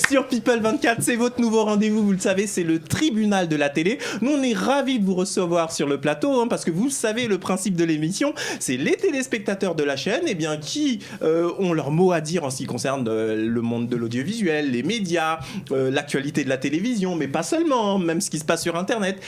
sur People 24. C'est votre nouveau rendez-vous, vous le savez, c'est le tribunal de la télé. Nous, on est ravis de vous recevoir sur le plateau, parce que vous le savez, le principe de l'émission, c'est les téléspectateurs de la chaîne, qui ont leur mot à dire en ce qui concerne le monde de l'audiovisuel, les médias, l'actualité de la télévision, mais pas seulement, même ce qui se passe sur Internet.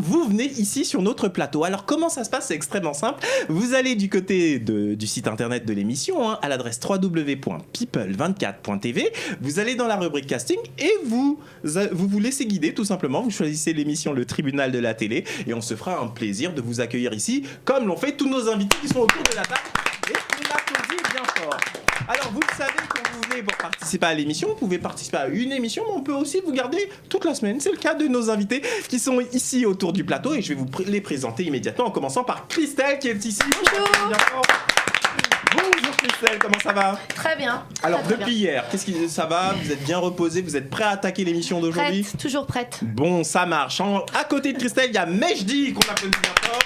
Vous venez ici sur notre plateau. Alors, comment ça se passe? C'est extrêmement simple. Vous allez du côté du site internet de l'émission, à l'adresse www.people24.tv. Vous allez dans la rubrique casting et vous vous laissez guider tout simplement. Vous choisissez l'émission Le Tribunal de la télé et on se fera un plaisir de vous accueillir ici, comme l'ont fait tous nos invités qui sont autour de la table. Et on applaudit bien fort. Alors, vous le savez, quand vous venez pour participer à l'émission, vous pouvez participer à une émission, mais on peut aussi vous garder toute la semaine. C'est le cas de nos invités qui sont ici autour du plateau et je vais vous les présenter immédiatement en commençant par Christelle qui est ici. Bonjour. Bonjour Christelle, comment ça va? Très bien. Alors, très depuis hier, ça va? Vous êtes bien reposé? Vous êtes prêt à attaquer l'émission d'aujourd'hui? Prête, toujours prête. Bon, ça marche. À côté de Christelle, il y a Mejdi qu'on applaudit bien fort.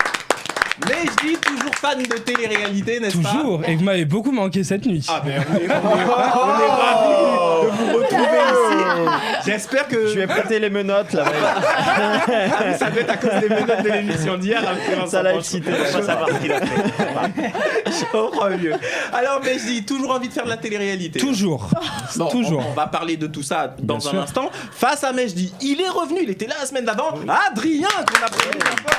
Mejdi, toujours fan de télé-réalité, n'est-ce pas? Toujours, et vous m'avez beaucoup manqué cette nuit. Ah ben on est ravis de vous retrouver ici. J'espère que... Je vais prêter les menottes là. mais ça doit être à cause des menottes de l'émission d'hier. Ça l'a excité, on va pas savoir ce qu'il a fait. Je comprends mieux. Alors Mejdi, toujours envie de faire de la télé-réalité? Toujours. Bon, Toujours. On va parler de tout ça dans Bien un sûr. instant. Face à Mejdi, il est revenu, il était là la semaine d'avant. Adrien, qu'on applaudit bien fort.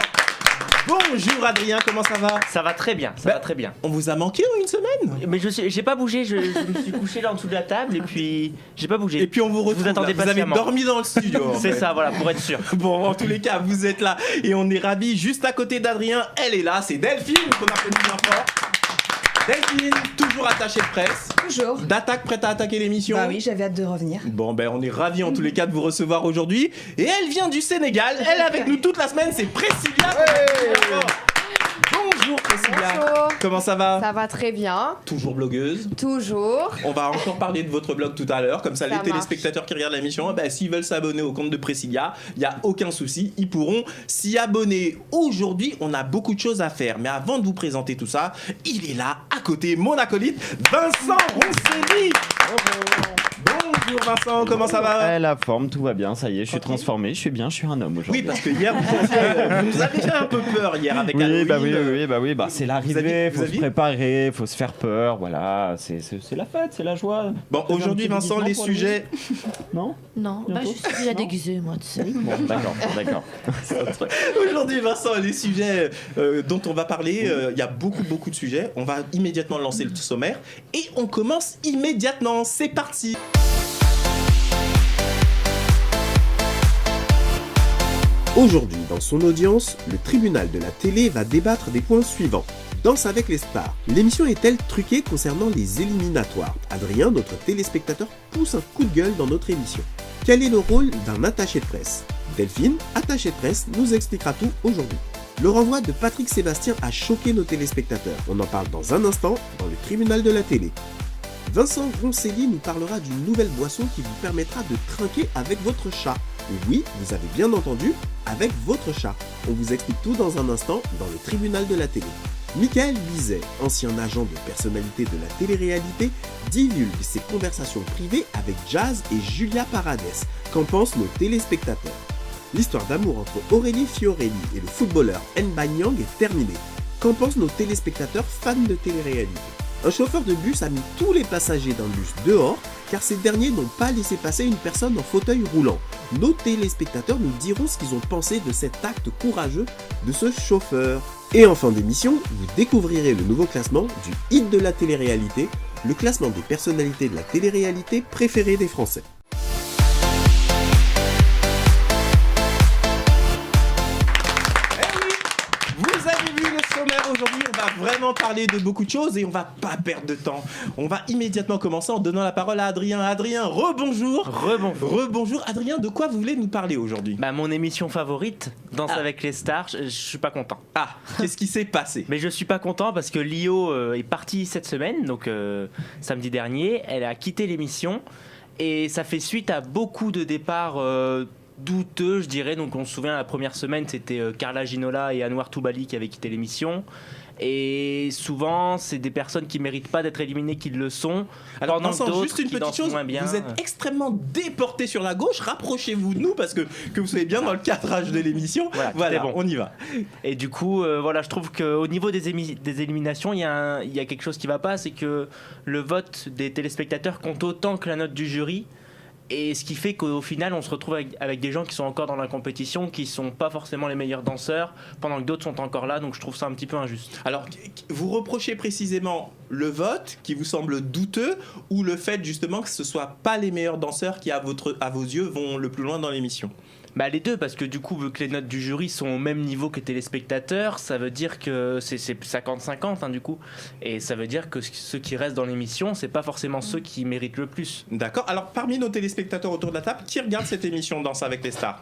Bonjour Adrien, comment ça va? Ça va très bien, ça va très bien. On vous a manqué en une semaine? Mais j'ai pas bougé, je me suis couché là en dessous de la table et puis j'ai pas bougé. Et puis on vous retrouve, attendez là. Vous avez patiemment. dormi dans le studio. en C'est fait. ça, voilà, pour être sûr. Bon, en tous les cas, vous êtes là et on est ravis. Juste à côté d'Adrien, elle est là, c'est Delphine qu'on applaudit bien fort. Delphine, toujours attachée de presse. Toujours. D'attaque, prête à attaquer l'émission. Bah oui, j'avais hâte de revenir. Bon, on est ravis en tous les cas de vous recevoir aujourd'hui. Et elle vient du Sénégal, elle est avec nous toute la semaine, c'est Priscilla. Bonjour Priscilla. Bonjour. Comment ça va? Ça va très bien, Toujours blogueuse. toujours. On va encore parler de votre blog tout à l'heure, comme ça, Ça les marche. téléspectateurs qui regardent l'émission, s'ils veulent s'abonner au compte de Priscilla, il n'y a aucun souci, ils pourront s'y abonner. Aujourd'hui, on a beaucoup de choses à faire, mais avant de vous présenter tout ça, il est là, à côté, mon acolyte, Vincent Roncelli. Bonjour Vincent, comment ça va? La forme, tout va bien, ça y est, je suis transformé, je suis bien, je suis un homme aujourd'hui. Oui, parce que hier, vous nous avez fait un peu peur hier avec Halloween. C'est l'arrivée, vous faut aviez- se préparer, faut se faire peur, voilà, c'est la fête, c'est la joie. Bon, aujourd'hui Vincent, les sujets... Non? Non, Bientôt. je suis déjà déguisée, moi, tu sais. Bon, d'accord. Aujourd'hui, Vincent, les sujets dont on va parler, il y a beaucoup de sujets. On va immédiatement lancer le sommaire et on commence immédiatement. C'est parti. Aujourd'hui, dans son audience, le tribunal de la télé va débattre des points suivants. Danse avec les stars. L'émission est-elle truquée concernant les éliminatoires? Adrien, notre téléspectateur, pousse un coup de gueule dans notre émission. Quel est le rôle d'un attaché de presse? Delphine, attachée de presse, nous expliquera tout aujourd'hui. Le renvoi de Patrick Sébastien a choqué nos téléspectateurs. On en parle dans un instant dans le tribunal de la télé. Vincent Roncelli nous parlera d'une nouvelle boisson qui vous permettra de trinquer avec votre chat. Oui, vous avez bien entendu, avec votre chat. On vous explique tout dans un instant dans le tribunal de la télé. Michael Bizet, ancien agent de personnalité de la télé-réalité, divulgue ses conversations privées avec Jazz et Julia Paradès. Qu'en pensent nos téléspectateurs? L'histoire d'amour entre Aurélie Fiorelli et le footballeur N'Banyang est terminée. Qu'en pensent nos téléspectateurs fans de télé-réalité? Un chauffeur de bus a mis tous les passagers d'un bus dehors car ces derniers n'ont pas laissé passer une personne en fauteuil roulant. Nos téléspectateurs nous diront ce qu'ils ont pensé de cet acte courageux de ce chauffeur. Et en fin d'émission, vous découvrirez le nouveau classement du hit de la télé-réalité, le classement des personnalités de la télé-réalité préférées des Français. Vous avez vu le sommaire aujourd'hui, on va vraiment parler de beaucoup de choses et on va pas perdre de temps. On va immédiatement commencer en donnant la parole à Adrien. Adrien, rebonjour. Rebonjour. Adrien, de quoi vous voulez nous parler aujourd'hui? Mon émission favorite, Danse avec les stars, je suis pas content. Ah, qu'est-ce qui s'est passé? Mais je suis pas content parce que Lio est partie cette semaine, donc samedi dernier, elle a quitté l'émission et ça fait suite à beaucoup de départs douteux, je dirais. Donc on se souvient, la première semaine, c'était Carla Ginola et Anouar Toubali qui avaient quitté l'émission. Et souvent, c'est des personnes qui méritent pas d'être éliminées qui le sont. Alors, pendant Vincent, d'autres juste une qui petite dansent chose, moins bien. vous êtes extrêmement déporté sur la gauche, rapprochez-vous de nous parce que vous soyez bien dans le cadrage de l'émission. Voilà, tout est bon. On y va. Et du coup, voilà, je trouve qu'au niveau des éliminations, il y a quelque chose qui va pas, c'est que le vote des téléspectateurs compte autant que la note du jury. Et ce qui fait qu'au final, on se retrouve avec des gens qui sont encore dans la compétition, qui sont pas forcément les meilleurs danseurs, pendant que d'autres sont encore là. Donc je trouve ça un petit peu injuste. Alors, vous reprochez précisément le vote qui vous semble douteux ou le fait justement que ce soit pas les meilleurs danseurs qui, à vos yeux, vont le plus loin dans l'émission? Bah les deux, parce que du coup, vu que les notes du jury sont au même niveau que les téléspectateurs, ça veut dire que c'est 50-50 hein, du coup. Et ça veut dire que ceux qui restent dans l'émission, c'est pas forcément ceux qui méritent le plus. D'accord. Alors, parmi nos téléspectateurs autour de la table, qui regarde cette émission Danse avec les stars?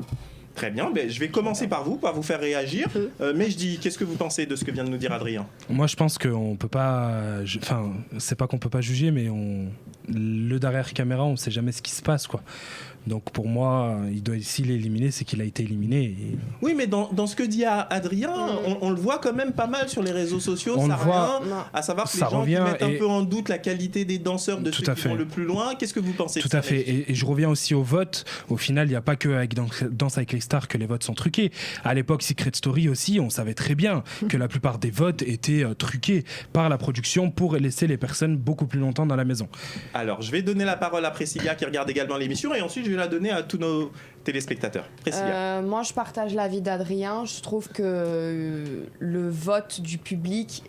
Très bien, je vais commencer par vous faire réagir. Mais je dis, qu'est-ce que vous pensez de ce que vient de nous dire Adrien? Moi, je pense qu'on peut pas. Enfin, c'est pas qu'on peut pas juger, mais le derrière caméra, on sait jamais ce qui se passe, quoi. Donc pour moi, s'il est éliminé, c'est qu'il a été éliminé. Et... Oui, mais dans ce que dit Adrien, on le voit quand même pas mal sur les réseaux sociaux. On ça le voit, revient, à savoir que les ça gens qui revient mettent un peu en doute la qualité des danseurs de Tout ceux à qui fait. vont le plus loin. Qu'est-ce que vous pensez de Tout ça, à fait. Et je reviens aussi au vote. Au final, il n'y a pas que avec Danse avec les stars que les votes sont truqués. À l'époque, Secret Story aussi, on savait très bien que la plupart des votes étaient truqués par la production pour laisser les personnes beaucoup plus longtemps dans la maison. Alors, je vais donner la parole à Priscilla qui regarde également l'émission et ensuite je vais la donner à tous nos téléspectateurs. Priscilla. Moi, je partage l'avis d'Adrien. Je trouve que le vote du public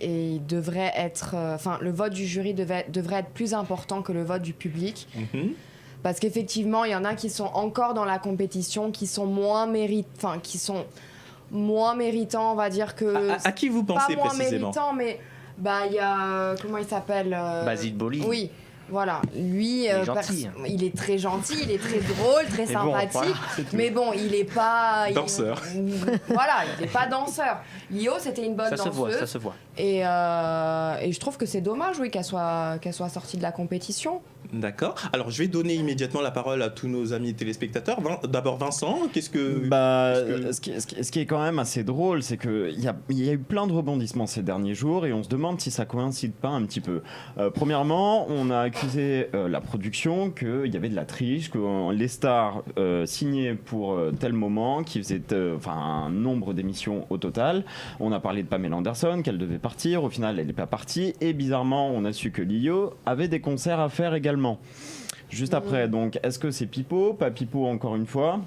devrait être... le vote du jury devrait être plus important que le vote du public. Parce qu'effectivement, il y en a qui sont encore dans la compétition, qui sont moins méritants, on va dire que... À qui vous pensez pas moins précisément? méritants, mais il y a... comment il s'appelle Basile Boli. Oui. Voilà, lui, il est gentil. il est très gentil, il est très drôle, très sympathique, mais bon, il est pas... Danseur. Voilà, il n'est pas danseur. Lio, c'était une bonne danseuse. Ça se voit. Et je trouve que c'est dommage, oui, qu'elle soit sortie de la compétition. D'accord. Alors, je vais donner immédiatement la parole à tous nos amis téléspectateurs. D'abord, Vincent, qu'est-ce que... Ce qui est quand même assez drôle, c'est qu'il y a eu plein de rebondissements ces derniers jours et on se demande si ça coïncide pas un petit peu. Premièrement, on a accusé la production qu'il y avait de la triche, que les stars signaient pour tel moment, qui faisaient un nombre d'émissions au total. On a parlé de Pamela Anderson, qu'elle devait partir. Au final, elle n'est pas partie. Et bizarrement, on a su que Lio avait des concerts à faire également. Juste après, donc, est-ce que c'est Pipo, pas Pipo encore une fois?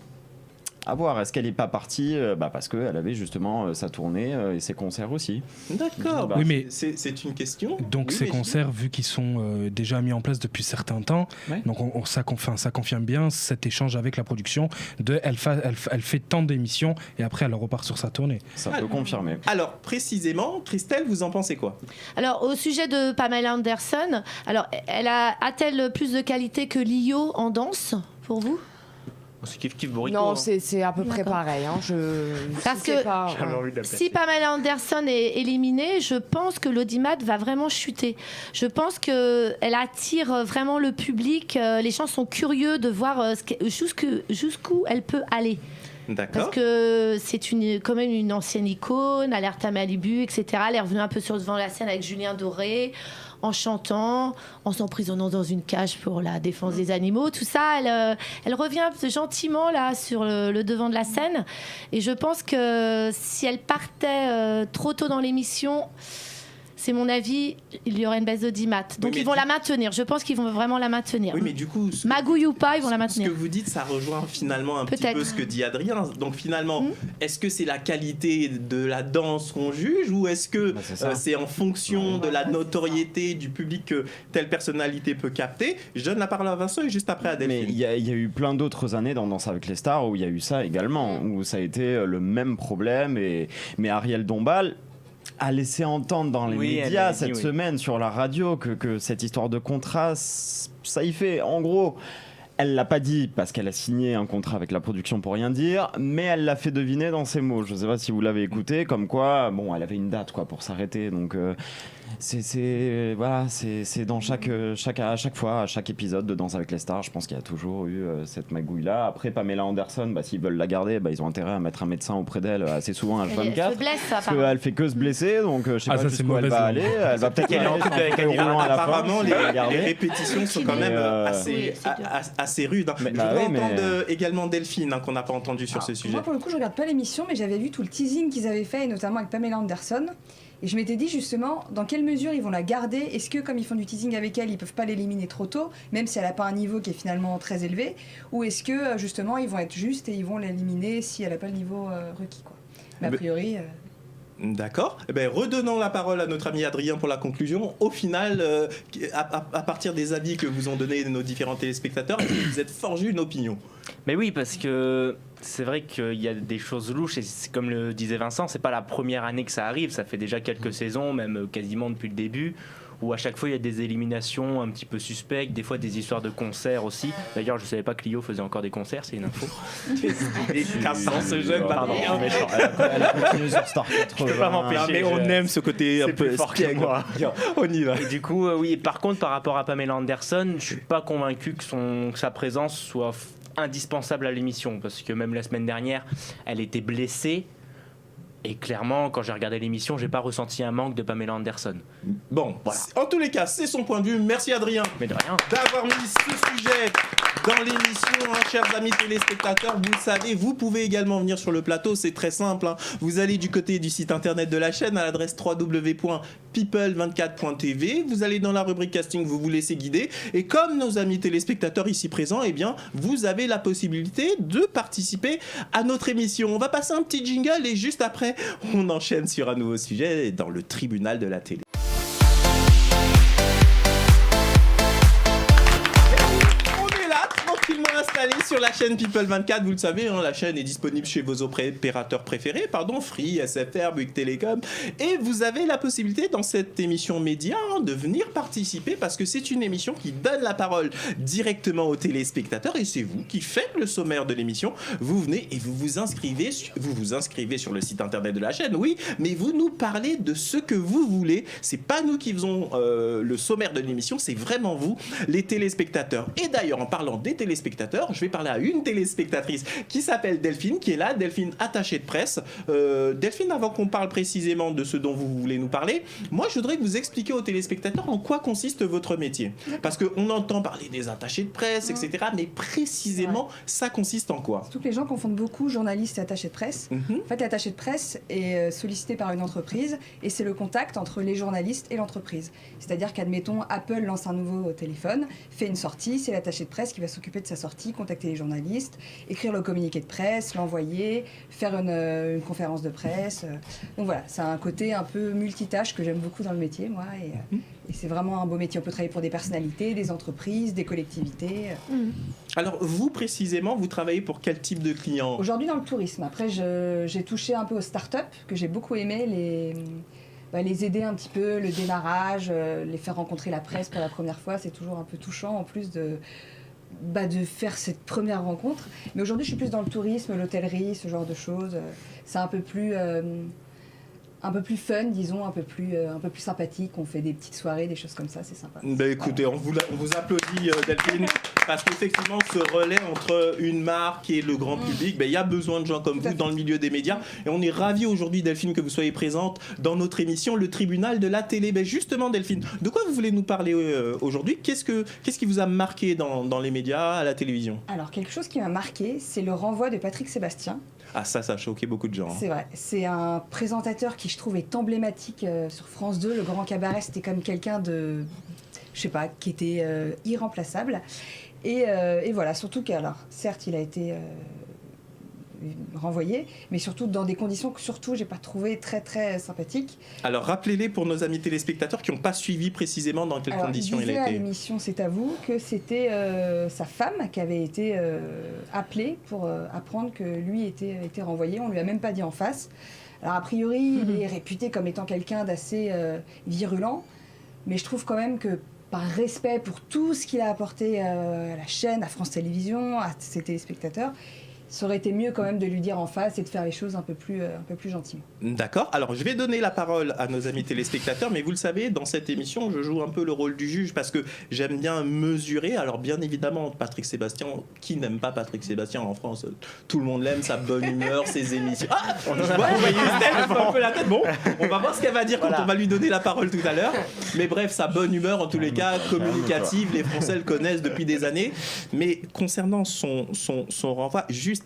À voir, est-ce qu'elle n'est pas partie parce qu'elle avait justement sa tournée et ses concerts aussi. D'accord, Oui, mais c'est une question. Donc oui, ces concerts, vu qu'ils sont déjà mis en place depuis certains temps, donc ça confirme bien cet échange avec la production elle fait tant d'émissions et après elle repart sur sa tournée. Ça peut confirmer. Alors précisément, Christelle, vous en pensez quoi? Alors au sujet de Pamela Anderson, alors a-t-elle plus de qualité que Lio en danse pour vous? C'est kiff Borico. Non, hein. c'est à peu près pareil. Hein. Parce sais que pas, J'avais envie de la si Pamela Anderson est éliminée, je pense que l'audimat va vraiment chuter. Je pense qu'elle attire vraiment le public. Les gens sont curieux de voir jusqu'où elle peut aller. D'accord. Parce que c'est quand même une ancienne icône, Alerte à Malibu, etc. Elle est revenue un peu sur devant la scène avec Julien Doré, en chantant, en s'emprisonnant dans une cage pour la défense des animaux. Tout ça, elle revient gentiment là sur le devant de la scène. Et je pense que si elle partait trop tôt dans l'émission, c'est mon avis, il y aurait une baisse d'audimat. Donc ils vont la maintenir. Je pense qu'ils vont vraiment la maintenir. Oui, mais du coup, magouille ou pas, ils vont la maintenir. Ce que vous dites, ça rejoint finalement un petit peu ce que dit Adrien. Donc finalement, est-ce que c'est la qualité de la danse qu'on juge ou est-ce que c'est en fonction de la notoriété du public que telle personnalité peut capter? Je donne la parole à Vincent et juste après à Delphine. Mais il y a eu plein d'autres années dans Danse avec les stars où il y a eu ça également, où ça a été le même problème. Mais Ariel Dombal a laissé entendre dans les médias cette semaine sur la radio que cette histoire de contrat, ça y fait. En gros, Elle l'a pas dit parce qu'elle a signé un contrat avec la production pour rien dire, mais elle l'a fait deviner dans ses mots. Je sais pas si vous l'avez écouté, comme quoi, bon, elle avait une date quoi pour s'arrêter. Donc voilà, c'est dans à chaque fois, à chaque épisode de Danse avec les stars, je pense qu'il y a toujours eu cette magouille-là. Après, Pamela Anderson, s'ils veulent la garder, ils ont intérêt à mettre un médecin auprès d'elle assez souvent à H24. Elle se blesse, parce qu'elle fait que se blesser, donc je sais pas jusqu'où elle va aller. Elle va peut-être aller en couple avec elle à la fin. Apparemment, les répétitions sont quand même assez rudes. Je voudrais entendre également Delphine, qu'on n'a pas entendu sur ce sujet. Moi, pour le coup, je regarde pas l'émission, mais j'avais vu tout le teasing qu'ils avaient fait, et notamment avec Pamela Anderson. Et je m'étais dit justement, dans quelle mesure ils vont la garder. Est-ce que, comme ils font du teasing avec elle, ils peuvent pas l'éliminer trop tôt, même si elle n'a pas un niveau qui est finalement très élevé, ou est-ce que, justement, ils vont être justes et ils vont l'éliminer si elle n'a pas le niveau requis, quoi. Mais a priori... D'accord. Redonnons la parole à notre ami Adrien pour la conclusion. Au final, à partir des avis que vous ont donnés nos différents téléspectateurs, vous êtes forgé une opinion. Mais oui, parce que c'est vrai qu'il y a des choses louches, et comme le disait Vincent, c'est pas la première année que ça arrive, ça fait déjà quelques saisons, même quasiment depuis le début, où à chaque fois il y a des éliminations un petit peu suspectes, des fois des histoires de concerts aussi. D'ailleurs, je savais pas que Clio faisait encore des concerts, c'est une info. Ce jeune elle a continué sur Star 80. Mais on aime ce côté un peu fort que moi. On y va. Et du coup, oui, par contre, par rapport à Pamela Anderson, je suis pas convaincu que sa présence soit indispensable à l'émission, parce que même la semaine dernière, elle était blessée. Et clairement, quand j'ai regardé l'émission, j'ai pas ressenti un manque de Pamela Anderson. Bon, voilà. En tous les cas, c'est son point de vue. Merci Adrien. Mais de rien. D'avoir mis ce sujet dans l'émission, chers amis téléspectateurs. Vous le savez, vous pouvez également venir sur le plateau. C'est très simple. Vous allez du côté du site internet de la chaîne à l'adresse www.people24.tv. Vous allez dans la rubrique casting, vous vous laissez guider. Et comme nos amis téléspectateurs ici présents, vous avez la possibilité de participer à notre émission. On va passer un petit jingle et juste après, on enchaîne sur un nouveau sujet dans le tribunal de la télé. Installé sur la chaîne People 24, vous le savez, la chaîne est disponible chez vos opérateurs préférés, Free, SFR, Bouygues Télécom, et vous avez la possibilité dans cette émission média de venir participer parce que c'est une émission qui donne la parole directement aux téléspectateurs et c'est vous qui faites le sommaire de l'émission. Vous venez et vous vous inscrivez sur le site internet de la chaîne, oui, mais vous nous parlez de ce que vous voulez. C'est pas nous qui faisons le sommaire de l'émission, c'est vraiment vous, les téléspectateurs. Et d'ailleurs, en parlant des téléspectateurs, je vais parler à une téléspectatrice qui s'appelle Delphine, qui est là, Delphine attachée de presse. Delphine, avant qu'on parle précisément de ce dont vous voulez nous parler, moi je voudrais que vous expliquiez aux téléspectateurs en quoi consiste votre métier. Parce qu'on entend parler des attachés de presse, etc. Mais précisément, ça consiste en quoi? Surtout que les gens confondent beaucoup journalistes et attachés de presse. En fait, l'attaché de presse est sollicité par une entreprise et c'est le contact entre les journalistes et l'entreprise. C'est-à-dire qu'admettons, Apple lance un nouveau téléphone, fait une sortie, c'est l'attaché de presse qui va s'occuper de sa sortie, contacter les journalistes, écrire le communiqué de presse, l'envoyer, faire une conférence de presse. Donc voilà, c'est un côté un peu multitâche que j'aime beaucoup dans le métier, moi. Et c'est vraiment un beau métier. On peut travailler pour des personnalités, des entreprises, des collectivités. Alors, vous, précisément, vous travaillez pour quel type de clients? Aujourd'hui, dans le tourisme. Après, j'ai touché un peu aux startups, que j'ai beaucoup aimé, les aider un petit peu, le démarrage, les faire rencontrer la presse pour la première fois. C'est toujours un peu touchant, en plus de faire cette première rencontre. Mais aujourd'hui, je suis plus dans le tourisme, l'hôtellerie, ce genre de choses. C'est un peu plus fun, disons, un peu plus sympathique. On fait des petites soirées, des choses comme ça, c'est sympa. Écoutez, on vous applaudit, Delphine, parce qu'effectivement, ce relais entre une marque et le grand public, il y a besoin de gens comme vous dans le milieu des médias. Et on est ravis aujourd'hui, Delphine, que vous soyez présente dans notre émission, le tribunal de la télé. Justement, Delphine, de quoi vous voulez nous parler aujourd'hui? Qu'est-ce qui vous a marqué dans les médias, à la télévision? Alors, quelque chose qui m'a marqué, c'est le renvoi de Patrick Sébastien. Ah, ça a choqué beaucoup de gens. C'est vrai. C'est un présentateur qui, je trouve, est emblématique sur France 2. Le Grand Cabaret, c'était comme quelqu'un de... Je sais pas, qui était irremplaçable. Et voilà, surtout qu'alors, certes, il a été renvoyé, mais surtout dans des conditions que surtout j'ai pas trouvé très très sympathiques. Alors rappelez-les pour nos amis téléspectateurs qui n'ont pas suivi précisément dans quelles conditions il a été. À l'émission C'est à vous que c'était sa femme qui avait été appelée pour apprendre que lui était renvoyé. On lui a même pas dit en face. Alors a priori, il est réputé comme étant quelqu'un d'assez virulent, mais je trouve quand même que par respect pour tout ce qu'il a apporté à la chaîne, à France Télévisions, à ses téléspectateurs, ça aurait été mieux quand même de lui dire en face et de faire les choses un peu plus gentiment. D'accord. Alors, je vais donner la parole à nos amis téléspectateurs, mais vous le savez, dans cette émission, je joue un peu le rôle du juge parce que j'aime bien mesurer. Alors, bien évidemment, Patrick Sébastien, qui n'aime pas Patrick Sébastien en France? Tout le monde l'aime, sa bonne humeur, ses émissions. Ah, on voit Estelle fait un peu la tête. Bon, on va voir ce qu'elle va dire quand on va lui donner la parole tout à l'heure. Mais bref, sa bonne humeur, en tous les cas, communicative, les Français le connaissent depuis des années. Mais concernant son renvoi, juste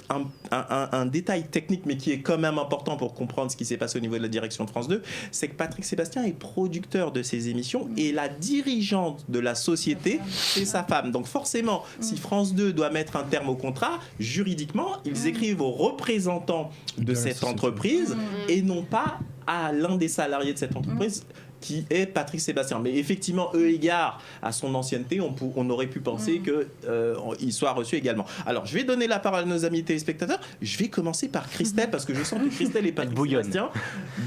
un détail technique, mais qui est quand même important pour comprendre ce qui s'est passé au niveau de la direction de France 2, c'est que Patrick Sébastien est producteur de ces émissions et la dirigeante de la société, c'est sa femme. Donc forcément, si France 2 doit mettre un terme au contrat, juridiquement, ils écrivent aux représentants de cette entreprise et non pas à l'un des salariés de cette entreprise, qui est Patrick Sébastien. Mais effectivement, eu égard à son ancienneté, on aurait pu penser qu'il soit reçu également. Alors, je vais donner la parole à nos amis téléspectateurs. Je vais commencer par Christelle, parce que je sens que Christelle et Patrick Sébastien.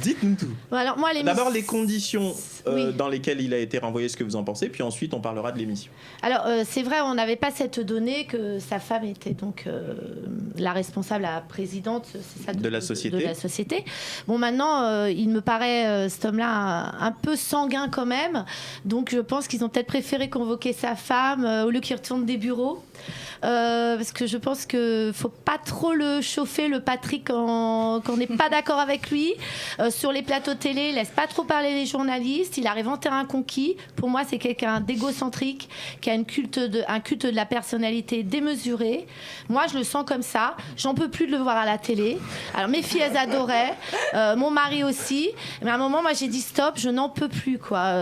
Dites-nous tout. Bon, alors, moi, d'abord, les conditions dans lesquelles il a été renvoyé, ce que vous en pensez, puis ensuite, on parlera de l'émission. Alors, c'est vrai, on n'avait pas cette donnée que sa femme était donc la responsable, la présidente, c'est ça, de la société. Bon, maintenant, il me paraît, cet homme-là, un peu sanguin quand même. Donc, je pense qu'ils ont peut-être préféré convoquer sa femme au lieu qu'il retourne des bureaux. Parce que je pense qu'il ne faut pas trop le chauffer, le Patrick, quand on n'est pas d'accord avec lui. Sur les plateaux télé, il ne laisse pas trop parler les journalistes. Il arrive en terrain conquis. Pour moi, c'est quelqu'un d'égocentrique, qui a un culte de la personnalité démesuré. Moi, je le sens comme ça. J'en peux plus de le voir à la télé. Alors, mes filles, elles adoraient. Mon mari aussi. Mais à un moment, moi, j'ai dit stop, je n'en peux plus, quoi.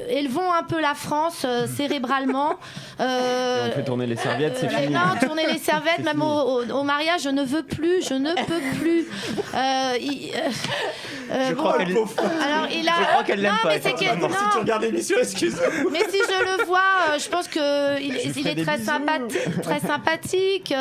Élevons un peu la France cérébralement. Et on fait tourner les serviettes, c'est fini. Non, tourner les serviettes, même au mariage, je ne veux plus, je ne peux plus. Je crois qu'elle l'aime pas. Si tu regardes l'émission, excuse-moi. Mais si je le vois, je pense qu'il est très sympathique.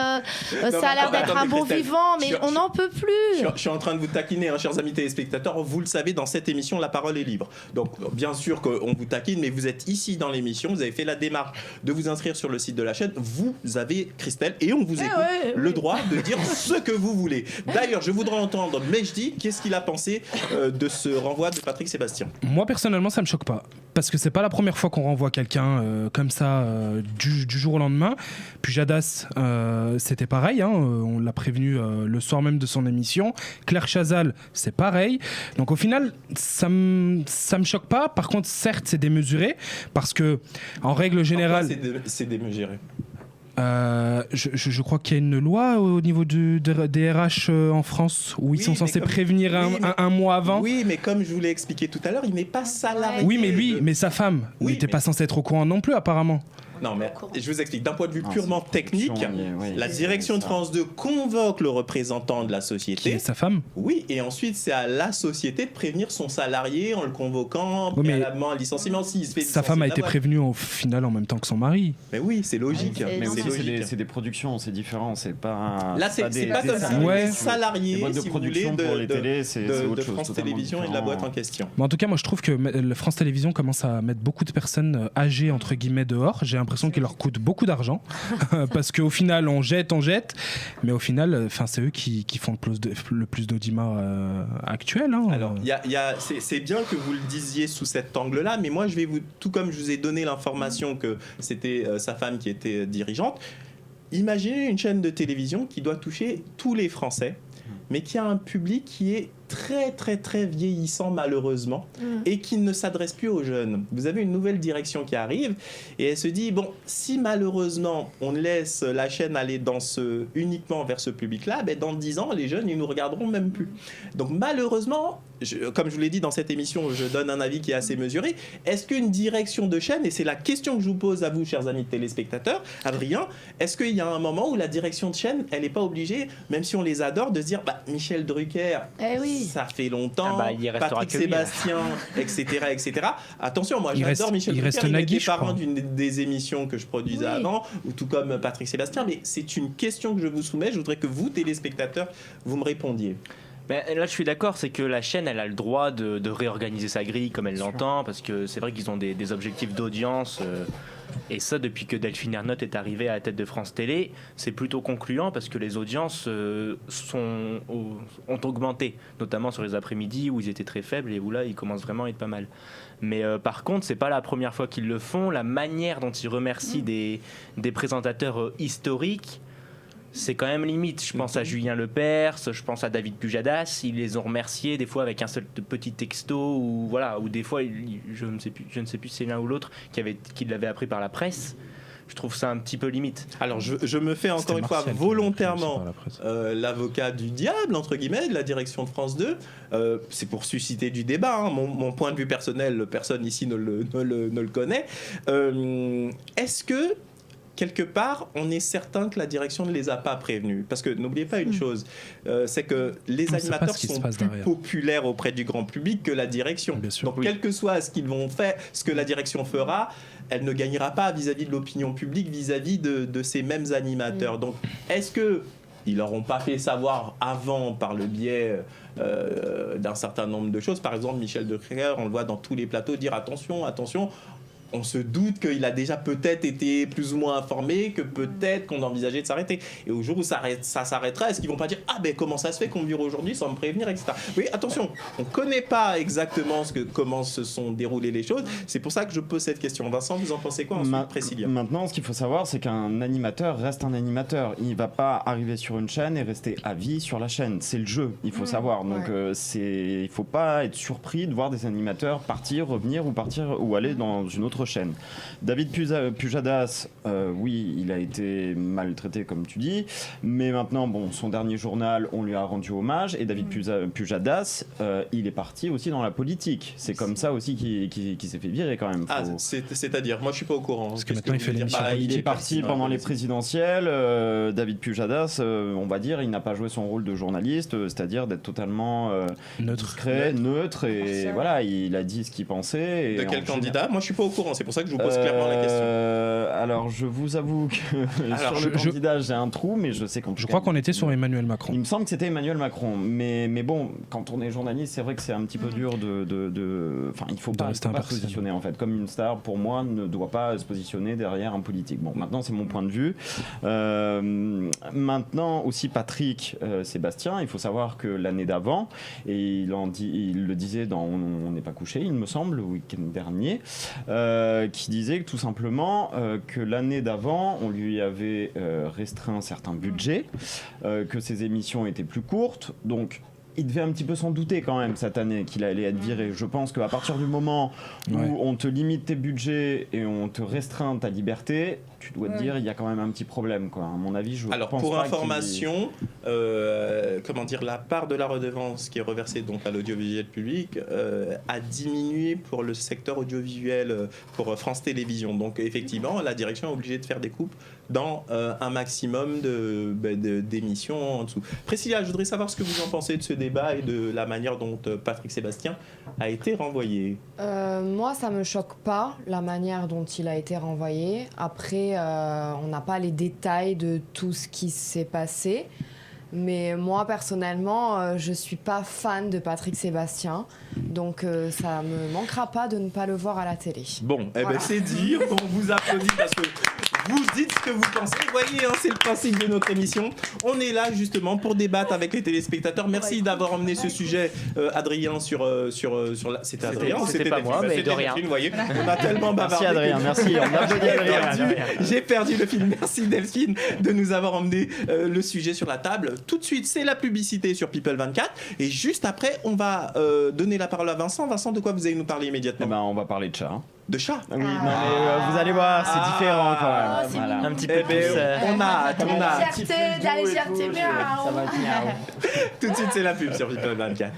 Ça a l'air d'être un bon vivant, mais on n'en peut plus. Je suis en train de vous taquiner, hein, chers amis téléspectateurs. Vous le savez, dans cette émission, la parole est libre. Donc, bien sûr qu'on vous taquine, mais vous êtes ici dans l'émission. Vous avez fait la démarche de vous inscrire sur le site de la chaîne. Vous avez, Christelle, et on vous écoute, le droit de dire ce que vous voulez. D'ailleurs, je voudrais entendre Mejdi, qu'est-ce qu'il a pensé de ce renvoi de Patrick Sébastien? Moi, personnellement, ça me choque pas. Parce que c'est pas la première fois qu'on renvoie quelqu'un comme ça du jour au lendemain. Puis Jadas, c'était pareil. Hein, on l'a prévenu le soir même de son émission. Claire Chazal, c'est pareil. Donc au final, ça me choque pas. Par contre, certes, c'est démesuré. Parce que, en règle générale... C'est démesuré. Je crois qu'il y a une loi au niveau des RH en France où ils sont censés prévenir un mois avant. Oui, mais comme je vous l'ai expliqué tout à l'heure, il n'est pas salarié. Oui, mais sa femme n'était pas censée être au courant non plus, apparemment. Non, mais je vous explique. D'un point de vue purement technique, la direction de France 2 convoque le représentant de la société. Qui est sa femme. Oui, et ensuite, c'est à la société de prévenir son salarié en le convoquant, préalablement à licenciement. Sa femme a été prévenue au final en même temps que son mari. Mais oui, c'est logique. Mais aussi, c'est des productions, c'est différent. C'est pas. Là, c'est pas comme si les salariés, si vous voulez, de France Télévisions et de la boîte en question. Mais en tout cas, moi, je trouve que France Télévisions commence à mettre beaucoup de personnes âgées, entre guillemets, dehors. J'ai l'impression qu'il leur coûte beaucoup d'argent parce qu'au final on jette, mais au final c'est eux qui font le plus d'audimat actuel. Hein. Alors c'est bien que vous le disiez sous cet angle-là, mais moi je vais tout comme je vous ai donné l'information que c'était sa femme qui était dirigeante, imaginez une chaîne de télévision qui doit toucher tous les Français, mais qui a un public qui est très très très vieillissant malheureusement et qui ne s'adresse plus aux jeunes. Vous avez une nouvelle direction qui arrive et elle se dit bon, si malheureusement on laisse la chaîne aller uniquement vers ce public-là, dans 10 ans les jeunes ils nous regarderont même plus. Donc malheureusement, comme je vous l'ai dit dans cette émission, je donne un avis qui est assez mesuré. Est-ce qu'une direction de chaîne, et c'est la question que je vous pose à vous chers amis téléspectateurs, Adrien, est-ce qu'il y a un moment où la direction de chaîne elle n'est pas obligée, même si on les adore, de se dire Michel Drucker, ça fait longtemps, Patrick Sébastien, etc. Attention, moi j'adore Michel Drucker, il était parrain d'une des émissions que je produisais avant, ou tout comme Patrick Sébastien, mais c'est une question que je vous soumets, je voudrais que vous, téléspectateurs, vous me répondiez. Mais là, je suis d'accord, c'est que la chaîne, elle a le droit de réorganiser sa grille comme elle l'entend, parce que c'est vrai qu'ils ont des objectifs d'audience. Et ça, depuis que Delphine Ernotte est arrivée à la tête de France Télé, c'est plutôt concluant parce que les audiences ont augmenté, notamment sur les après-midi où ils étaient très faibles et où là, ils commencent vraiment à être pas mal. Mais par contre, c'est pas la première fois qu'ils le font. La manière dont ils remercient des présentateurs historiques, c'est quand même limite. Je pense à Julien Lepers, je pense à David Pujadas. Ils les ont remerciés des fois avec un seul petit texto ou des fois, je ne sais plus si c'est l'un ou l'autre qui l'avait appris par la presse. Je trouve ça un petit peu limite. Alors je me fais encore une fois volontairement l'avocat du diable, entre guillemets, de la direction de France 2. C'est pour susciter du débat. Hein. Mon point de vue personnel, personne ici ne le connaît. Est-ce que quelque part, on est certain que la direction ne les a pas prévenus. Parce que n'oubliez pas une chose, c'est que les animateurs sont plus populaires auprès du grand public que la direction. Donc, quel que soit ce qu'ils vont faire, ce que la direction fera, elle ne gagnera pas vis-à-vis de l'opinion publique, vis-à-vis de ces mêmes animateurs. Donc, est-ce que ils leur ont pas fait savoir avant par le biais d'un certain nombre de choses. Par exemple, Michel Declercq, on le voit dans tous les plateaux dire attention, attention. On se doute qu'il a déjà peut-être été plus ou moins informé, que peut-être qu'on envisageait de s'arrêter. Et au jour où ça s'arrêtera, est-ce qu'ils vont pas dire ah ben comment ça se fait qu'on me vire aujourd'hui sans me prévenir, etc. Oui, attention, on connaît pas exactement comment se sont déroulées les choses. C'est pour ça que je pose cette question. Vincent, vous en pensez quoi ensuite, Priscilla ? Maintenant, ce qu'il faut savoir, c'est qu'un animateur reste un animateur. Il va pas arriver sur une chaîne et rester à vie sur la chaîne. C'est le jeu, il faut savoir. Donc il faut pas être surpris de voir des animateurs partir, revenir ou aller dans une autre chaîne. David Pujadas, oui, il a été maltraité comme tu dis, mais maintenant, son dernier journal, on lui a rendu hommage, et David Pujadas, il est parti aussi dans la politique. C'est comme ça aussi qu'il s'est fait virer quand même. C'est-à-dire, moi je suis pas au courant. Parce que maintenant il fait l'émission. Il est parti pendant les présidentielles. David Pujadas, on va dire, il n'a pas joué son rôle de journaliste, c'est-à-dire d'être totalement discret, neutre, et voilà, il a dit ce qu'il pensait. De quel candidat ? Moi je suis pas au courant. C'est pour ça que je vous pose clairement la question. Alors, je vous avoue que sur le candidat, j'ai un trou, mais je sais qu'on. Je crois qu'on était sur Emmanuel Macron. Il me semble que c'était Emmanuel Macron, mais bon, quand on est journaliste, c'est vrai que c'est un petit peu dur enfin, il faut pas se positionner en fait. Comme une star, pour moi, ne doit pas se positionner derrière un politique. Bon, maintenant, c'est mon point de vue. Maintenant, aussi Patrick Sébastien, il faut savoir que l'année d'avant, et il le disait dans On n'est pas couché, il me semble, le week-end dernier. Qui disait que tout simplement que l'année d'avant, on lui avait restreint certains budgets, que ses émissions étaient plus courtes, donc il devait un petit peu s'en douter quand même cette année qu'il allait être viré. Je pense qu'à partir du moment où on te limite tes budgets et on te restreint ta liberté, tu dois te dire il y a quand même un petit problème, quoi. À mon avis, je Alors, pense pour pas information, la part de la redevance qui est reversée donc à l'audiovisuel public a diminué pour le secteur audiovisuel pour France Télévisions. Donc effectivement, la direction est obligée de faire des coupes dans un maximum d'émissions en dessous. Priscilla, je voudrais savoir ce que vous en pensez de ce débat et de la manière dont Patrick Sébastien a été renvoyé. Moi, ça me choque pas la manière dont il a été renvoyé. Après, on n'a pas les détails de tout ce qui s'est passé. Mais moi, personnellement, je suis pas fan de Patrick Sébastien. Donc, ça me manquera pas de ne pas le voir à la télé. Bon, voilà. C'est dit. On vous applaudit parce que vous dites ce que vous pensez. Vous voyez, c'est le principe de notre émission. On est là justement pour débattre avec les téléspectateurs. Merci d'avoir emmené ce sujet, Adrien, sur la... C'était Adrien ou c'était pas moi, mais de rien. Vous voyez, on a tellement bavardé. Merci Adrien, merci. On applaudit Adrien. J'ai perdu le film. Merci Delphine de nous avoir emmené le sujet sur la table. Tout de suite, c'est la publicité sur People 24. Et juste après, on va donner la parole à Vincent. Vincent, de quoi vous allez nous parler immédiatement ? On va parler de chat. De chat ? Oui, non, mais vous allez voir, c'est différent quand même. Voilà. Un petit peu plus. On a la légèreté, miaou. Ça va être miaou. Tout de suite, c'est la pub sur People 24.